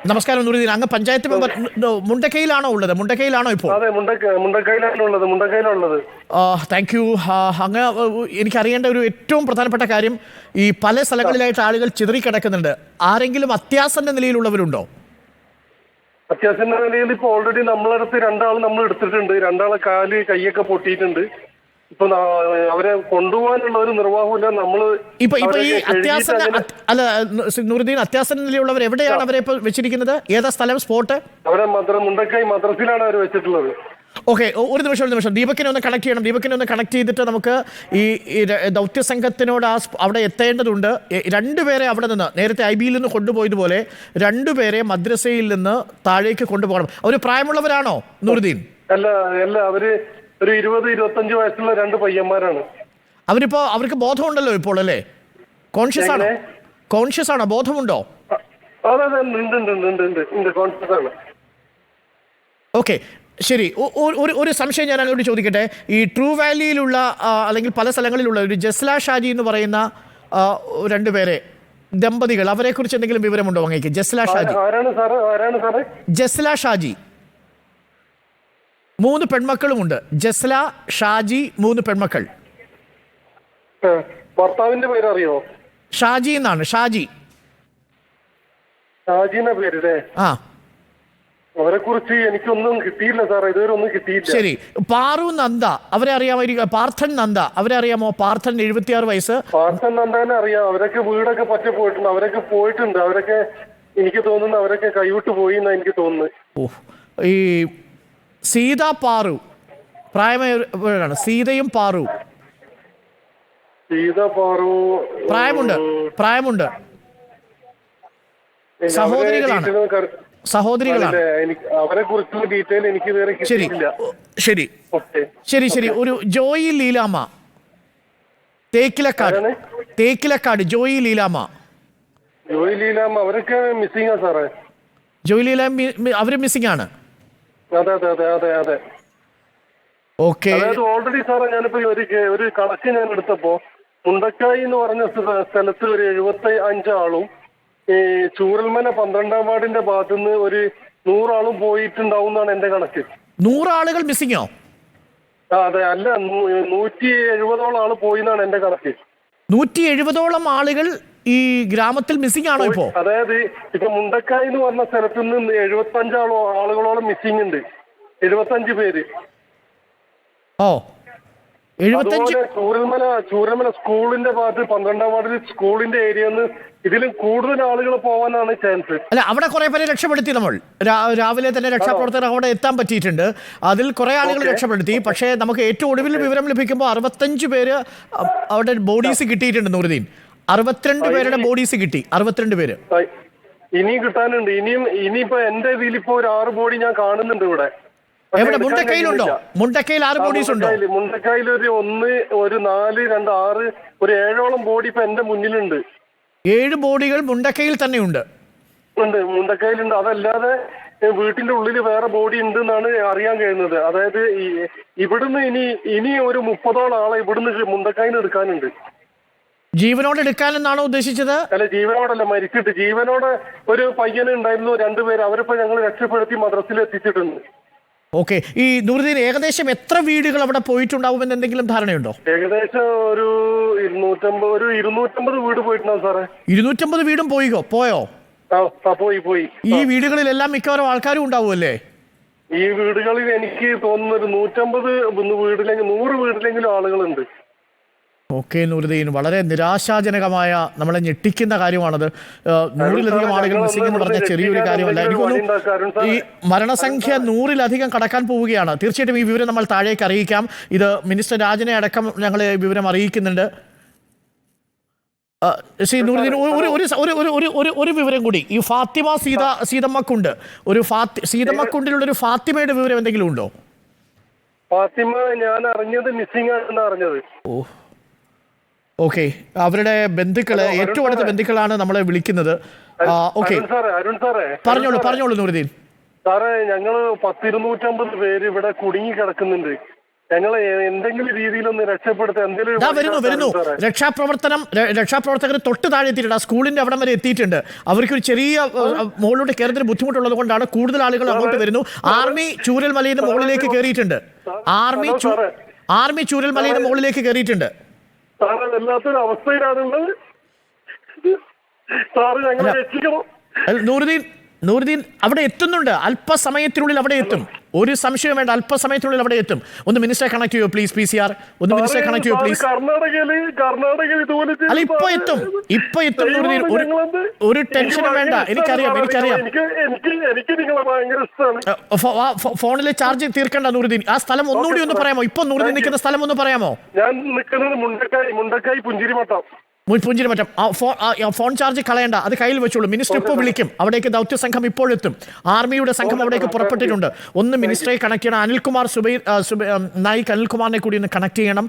നമസ്കാരം നൂറുദ്ദീൻ, അങ്ങ് പഞ്ചായത്ത് മെമ്പർ മുണ്ടക്കയിലാണോ ഉള്ളത്? മുണ്ടക്കയിലാണോ ഇപ്പോൾ? അതെ, മുണ്ടക്കയിലാണുള്ളത്. Thank you. അങ്ങ് എനിക്കറിയേണ്ട ഒരു ഏറ്റവും പ്രധാനപ്പെട്ട കാര്യം, ഈ പല സ്ഥലങ്ങളിലായിട്ട് ആളുകൾ ചിതറിക്കിടക്കുന്നുണ്ട്. ആരെങ്കിലും അത്യാസന്ന നിലയിലുള്ളവരുണ്ടോ? അത്യാസന്ന നിലയിൽ ഇപ്പോൾ ഓൾറെഡി നമ്മളടുത്ത് രണ്ടാൾ നമ്മൾ എടുത്തിട്ടുണ്ട്. രണ്ടാളെ കാല് കൈയൊക്കെ പൊട്ടിയിട്ടുണ്ട്. ഇപ്പൊ അവരെ കൊണ്ടുപോകാനുള്ള ഒരു നിർവാഹമില്ല. നമ്മള് ഇപ്പൊ ഈ നൂറുദ്ദീൻ, അത്യാസന്ന നിലയുള്ളവർ എവിടെയാണ് അവരെ ഇപ്പൊ വെച്ചിരിക്കുന്നത്? ഏതാ സ്ഥലം, സ്പോട്ട്? അവരെ മുണ്ടക്കായി മദ്രസിലാണ് അവർ വെച്ചിട്ടുള്ളത്. ഓക്കെ, ഒരു നിമിഷം ദീപക്കിനെ ഒന്ന് കണക്ട് ചെയ്യണം. ദീപക്കിനെ ഒന്ന് കണക്ട് ചെയ്തിട്ട് നമുക്ക് ഈ ദൗത്യ സംഘത്തിനോട് അവിടെ എത്തേണ്ടതുണ്ട്. രണ്ടുപേരെ അവിടെ നിന്ന് നേരത്തെ IB-യിൽ നിന്ന് കൊണ്ടുപോയതുപോലെ രണ്ടുപേരെ മദ്രസയിൽ നിന്ന് താഴേക്ക് കൊണ്ടുപോകണം. അവർ പ്രായമുള്ളവരാണോ നൂറുദ്ദീൻ? അല്ല, അവര് ഒരു 20-25 വയസ്സുള്ള രണ്ട് പയ്യന്മാരാണ്. അവർക്ക് ബോധമുണ്ടല്ലോ ഇപ്പോൾ, അല്ലേ? കോൺഷ്യസ് ആണോ? ബോധമുണ്ടോ? അതെ, ഉണ്ട്, കോൺഷ്യസ് ആണ്. ഓക്കെ, ശരി. ഒരു സംശയം ഞാൻ അങ്ങോട്ട് ചോദിക്കട്ടെ. ഈ ട്രൂ വാലിയിലുള്ള അല്ലെങ്കിൽ പല സ്ഥലങ്ങളിലുള്ള ഒരു ജസ്ല ഷാജി എന്ന് പറയുന്ന രണ്ടുപേരെ ദമ്പതികൾ, അവരെ കുറിച്ച് എന്തെങ്കിലും വിവരമുണ്ടോ അങ്ങേക്ക്? ജസ്ല ഷാജി, ജസ്ല ഷാജി, 3 പെൺമക്കളുമുണ്ട്. ജസ്ല ഷാജി, 3 പെൺമക്കൾ. ഭർത്താവിന്റെ പേര് അറിയോ? ഷാജി എന്നാണ്. ഷാജിന്റെ പേര്. അവരെ കുറിച്ച് എനിക്കൊന്നും കിട്ടിയില്ല സാറേ, ഇതുവരെ ഒന്നും കിട്ടിയില്ല. ശരി. പാറു നന്ദ, അവരെ അറിയാമായിരിക്കും. പാർത്ഥൻ നന്ദ, അവരെ അറിയാമോ? പാർത്ഥൻ, 76 വയസ്സ്. പാർത്ഥൻ നന്ദനെ അറിയാം. അവരൊക്കെ വീടൊക്കെ പറ്റി പോയിട്ടുണ്ട്. അവരൊക്കെ എനിക്ക് തോന്നുന്നു അവരൊക്കെ കൈവിട്ട് പോയി എന്നാ എനിക്ക് തോന്നുന്നത്. ഈ സീത പാറു, പ്രായമായവരാണ്. സീതയും പാറു പ്രായമുണ്ട്. സഹോദരികളാണ്. അവരെ കുറിച്ചുള്ള ഡീറ്റെയിൽ എനിക്ക് ഇതുവരെ കിട്ടിയില്ല. ശരി. ഒരു ജോയി ലീലാമ്മ, തേക്കിലക്കാട്. ജോയി ലീലാമ്മ അവരൊക്കെ മിസ്സിംഗ് ആ സാറേ. ജോയി ലീലാമ്മ അവര് മിസ്സിംഗ് ആണ്. അതെ. ഓക്കെ. അതായത് ഓൾറെഡി സാറേ, ഞാനിപ്പോ ഒരു കണക്ക് ഞാൻ എടുത്തപ്പോ മുണ്ടക്കായി എന്ന് പറഞ്ഞ സ്ഥലത്ത് ഒരു 75 ആളും ഈ ചൂരൽമന 12-ാം വാർഡിന്റെ ഭാഗത്തുനിന്ന് ഒരു 100 ആളും പോയിട്ടുണ്ടാവും എന്നാണ് എന്റെ കണക്ക്. 100 ആളുകൾ മിസ്സിങ്ങോ? അതെ, അല്ല, 170ഓളം ആള് പോയി എന്നാണ് എന്റെ കണക്ക്. 170ഓളം ആളുകൾ ഈ ഗ്രാമത്തിൽ മിസ്സിംഗ് ആണോ ഇപ്പോ? അതായത് ഇപ്പൊ മുണ്ടക്കായി എന്ന് പറഞ്ഞ സ്ഥലത്ത് നിന്ന് 75 ആളുകളോളം മിസ്സിംഗ് ഉണ്ട്. 75 പേര്. 75. ചൂരൽമല സ്കൂളിന്റെ ഭാഗത്ത് 12-ാം വാർഡിൽ സ്കൂളിന്റെ ഏരിയന്ന് ഇതിലും കൂടുതൽ ആളുകൾ പോവാനാണ് ചാൻസ്. അല്ല, അവിടെ കുറെ പേരെ രക്ഷപ്പെടുത്തി. നമ്മൾ രാവിലെ തന്നെ രക്ഷാപ്രവർത്തകർ അവിടെ എത്താൻ പറ്റിയിട്ടുണ്ട്. അതിൽ കുറെ ആളുകൾ രക്ഷപ്പെടുത്തി. പക്ഷേ നമുക്ക് ഏറ്റവും ഒടുവിൽ വിവരം ലഭിക്കുമ്പോൾ 65 പേര് അവിടെ ബോഡീസ് കിട്ടിയിട്ടുണ്ട് നൂറുദ്ദീൻ. 62 പേരുടെ ബോഡീസ് കിട്ടി. 62 പേര് ഇനിയും കിട്ടാനുണ്ട്. ഇനിയിപ്പോ എന്റെ ഇതിലിപ്പോ ഒരു 6 ബോഡി ഞാൻ കാണുന്നുണ്ട് ഇവിടെ. എവിടെ? മുണ്ടക്കയിലുണ്ടോ? മുണ്ടക്കയിൽ 6 ബോഡീസ് ഉണ്ടോ? മുണ്ടക്കയിൽ ഒരു 1, ഒരു 4, 2, 6, ഒരു 7ഓളം ബോഡി ഇപ്പൊ എന്റെ മുന്നിലുണ്ട്. 7 ബോഡികൾ മുണ്ടക്കയിൽ തന്നെ ഉണ്ട്. മുണ്ടക്കയിലുണ്ട്. അതല്ലാതെ വീട്ടിന്റെ ഉള്ളിൽ വേറെ ബോഡി ഉണ്ട് എന്നാണ് അറിയാൻ കഴിയുന്നത്. അതായത് ഇവിടുന്ന് ഇനി ഒരു 30ഓളം ആളെ ഇവിടുന്ന് മുണ്ടക്കായിന്ന് എടുക്കാനുണ്ട്. ജീവനോടെ എടുക്കാനെന്നാണോ ഉദ്ദേശിച്ചത്? അല്ല, ജീവനോടല്ല, മരിച്ചിട്ട്. ജീവനോടെ ഒരു പയ്യന് ഉണ്ടായിരുന്നു, 2 പേര്. അവരിപ്പോ ഞങ്ങൾ രക്ഷപ്പെടുത്തി മദ്രസയിൽ എത്തിച്ചിട്ടുണ്ട്. ഓക്കെ. ഈ നൂറുദ്ദീൻ, ഏകദേശം എത്ര വീടുകൾ അവിടെ പോയിട്ടുണ്ടാവുമെന്ന് എന്തെങ്കിലും ധാരണയുണ്ടോ? ഏകദേശം ഒരു 250 വീട് പോയിട്ടുണ്ടാവും സാറേ. 250 വീടും പോയോ? പോയി. ഈ വീടുകളിലെല്ലാം മിക്കവാറും ആൾക്കാരും ഉണ്ടാവുമല്ലേ? ഈ വീടുകളിൽ എനിക്ക് തോന്നുന്ന ഒരു 100 വീട്ടിലെങ്കിലും ആളുകളുണ്ട്. ഓക്കെ നൂറുദ്ദീൻ, വളരെ നിരാശാജനകമായ, നമ്മളെ ഞെട്ടിക്കുന്ന കാര്യമാണത്. 100-ലധികം ആളുകൾ മിസ്സിംഗ് എന്ന് പറഞ്ഞ ചെറിയൊരു കാര്യമല്ല. എനിക്ക് തോന്നുന്നു ഈ മരണസംഖ്യ 100-ലധികം കടക്കാൻ പോവുകയാണ്. തീർച്ചയായിട്ടും ഈ വിവരം നമ്മൾ താഴേക്ക് അറിയിക്കാം. ഇത് മിനിസ്റ്റർ രാജനെ അടക്കം ഞങ്ങൾ വിവരം അറിയിക്കുന്നുണ്ട്. ശ്രീ നൂറുദ്ദീൻ, ഒരു വിവരം കൂടി. ഈ ഫാത്തിമ സീതമ്മക്കുണ്ട്, സീതമ്മക്കുണ്ടിലുള്ളൊരു ഫാത്തിമയുടെ വിവരം എന്തെങ്കിലും ഉണ്ടോ? ഫാത്തിമ ഞാൻ അറിഞ്ഞത് മിസ്സിംഗ് ആണെന്ന് അറിഞ്ഞത്. ഓക്കെ, അവരുടെ ബന്ധുക്കള്, ഏറ്റവും അടുത്ത ബന്ധുക്കളാണ് നമ്മളെ വിളിക്കുന്നത്. ഓക്കെ, പറഞ്ഞോളൂ നൂറുദ്ദീൻ. സാറേ, ഞങ്ങള് 250 പേര് ഇവിടെ കുടുങ്ങി കിടക്കുന്നുണ്ട്. ഞങ്ങളെ എന്തെങ്കിലും രീതിയിലൊന്ന് രക്ഷപ്പെടുത്താൻ എന്തെങ്കിലും വരുന്നു രക്ഷാപ്രവർത്തകർ തൊട്ട് താഴെ എത്തിയിട്ടുണ്ട്. ആ സ്കൂളിന്റെ അവിടം വരെ എത്തിയിട്ടുണ്ട്. അവർക്ക് ഒരു ചെറിയ മുകളിലോട്ട് കയറുന്നതിന് ബുദ്ധിമുട്ടുള്ളത് കൊണ്ടാണ് കൂടുതൽ ആളുകൾ അങ്ങോട്ട് വരുന്നു. ആർമി ചൂരൽമലയുടെ മുകളിലേക്ക് കയറിയിട്ടുണ്ട്. ആർമി ചൂരൽമലയുടെ മുകളിലേക്ക് കയറിയിട്ടുണ്ട്. സാറ് വല്ലാത്തൊരു അവസ്ഥയിലാണുള്ളത്. സാറ് ഞങ്ങളെ രക്ഷിക്കണം. നൂറുദ്ദീൻ അവിടെ എത്തുന്നുണ്ട്. അല്പസമയത്തിനുള്ളിൽ അവിടെ എത്തും. ഒരു സംശയം വേണ്ട, അല്പസമയത്തിനുള്ളിൽ അവിടെ എത്തും. ഒന്ന് മിനിസ്റ്ററെ കണക്ട് ചെയ്യോ പ്ലീസ്. PCR ഒന്ന് മിനിസ്റ്ററെ കണക്ട് ചെയ്യോ പ്ലീസ്. കർണാടകയിൽ അല്ല ഇപ്പൊ എത്തും നൂറുദ്ദീൻ. ഒരു ടെൻഷനും വേണ്ട. എനിക്കറിയാം എനിക്ക് നിങ്ങളെ ഭയങ്കര ഇഷ്ടമാണ്. ഫോണിലെ ചാർജ് തീർക്കണ്ട നൂറുദ്ദീൻ. ആ സ്ഥലം ഒന്നുകൂടി ഒന്ന് പറയാമോ? ഇപ്പൊ നൂറുദ്ദീൻ നിൽക്കുന്ന സ്ഥലം ഒന്ന് പറയാമോ? ഞാൻ നിൽക്കുന്നത് മുണ്ടക്കായി പുഞ്ചിരിമട്ടം. പുഞ്ചിരിമറ്റം. ഫോൺ ചാർജ് കളയണ്ട, അത് കയ്യിൽ വെച്ചോളൂ. മിനിസ്റ്റർ ഇപ്പോൾ വിളിക്കും. അവിടേക്ക് ദൗത്യ സംഘം ഇപ്പോഴെത്തും. ആർമിയുടെ സംഘം അവിടേക്ക് പുറപ്പെട്ടിട്ടുണ്ട്. ഒന്ന് മിനിസ്റ്ററെ കണക്ട് ചെയ്യണം. അനിൽകുമാർ നായിക് അനിൽകുമാറിനെ കൂടി ഒന്ന് കണക്ട് ചെയ്യണം.